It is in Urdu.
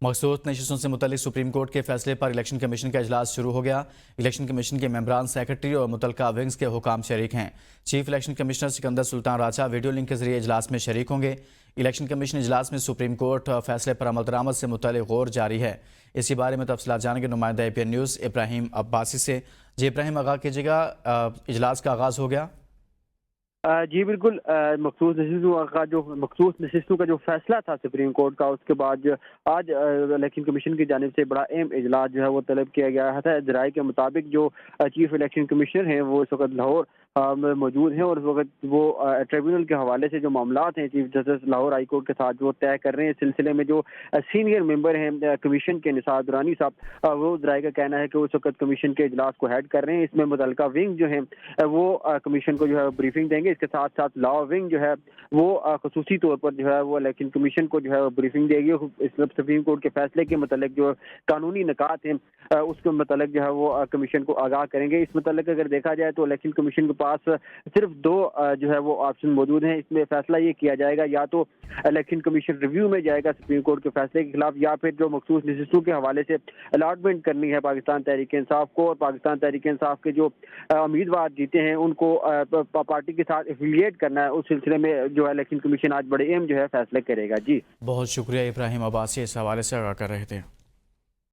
مخصوص نشستوں سے متعلق سپریم کورٹ کے فیصلے پر الیکشن کمیشن کا اجلاس شروع ہو گیا۔ الیکشن کمیشن کے ممبران، سیکرٹری اور متعلقہ ونگز کے حکام شریک ہیں۔ چیف الیکشن کمشنر سکندر سلطان راجہ ویڈیو لنک کے ذریعے اجلاس میں شریک ہوں گے۔ الیکشن کمیشن اجلاس میں سپریم کورٹ فیصلے پر عمل درآمد سے متعلق غور جاری ہے۔ اسی بارے میں تفصیلات جانیں گے نمائندہ اے پی این نیوز ابراہیم عباسی سے۔ جی ابراہیم، آغاز کیجیے گا، اجلاس کا آغاز ہو گیا۔ جی بالکل، مخصوص نشستوں کا جو فیصلہ تھا سپریم کورٹ کا، اس کے بعد آج الیکشن کمیشن کی جانب سے بڑا اہم اجلاس جو ہے وہ طلب کیا گیا تھا۔ ذرائع کے مطابق جو چیف الیکشن کمشنر ہیں وہ اس وقت لاہور میں موجود ہیں، اور اس وقت وہ ٹریبیونل کے حوالے سے جو معاملات ہیں chief justice Lahore high court کے ساتھ وہ طے کر رہے ہیں۔ اس سلسلے میں جو سینئر ممبر ہیں کمیشن کے نثار درانی صاحب، وہ ذرائع کا کہنا ہے کہ اس وقت کمیشن کے اجلاس کو ہیڈ کر رہے ہیں۔ اس میں متعلقہ ونگ جو ہیں وہ کمیشن کو جو ہے بریفنگ دیں گے۔ اس کے ساتھ ساتھ لا ونگ جو ہے وہ خصوصی طور پر جو ہے وہ الیکشن کمیشن کو جو ہے بریفنگ دے گی۔ اس سپریم کورٹ کے فیصلے کے متعلق جو قانونی نکات ہیں اس کے متعلق جو ہے وہ کمیشن کو آگاہ کریں گے۔ اس متعلق اگر دیکھا جائے تو الیکشن کمیشن کے پاس صرف دو جو ہے وہ آپشن موجود ہیں۔ اس میں فیصلہ یہ کیا جائے گا، یا تو الیکشن کمیشن ریویو میں جائے گا سپریم کورٹ کے فیصلے کے خلاف، یا پھر جو مخصوص نشستوں کے حوالے سے الاٹمنٹ کرنی ہے پاکستان تحریک انصاف کو، اور پاکستان تحریک انصاف کے جو امیدوار جیتے ہیں ان کو پارٹی کے ساتھ ایفیلیٹ کرنا ہے۔ اس سلسلے میں جو الیکشن کمیشن آج بڑے اہم جو ہے فیصلے کرے گا۔ جی بہت شکریہ ابراہیم عباسی، اس حوالے سے آگاہ کر رہے تھے۔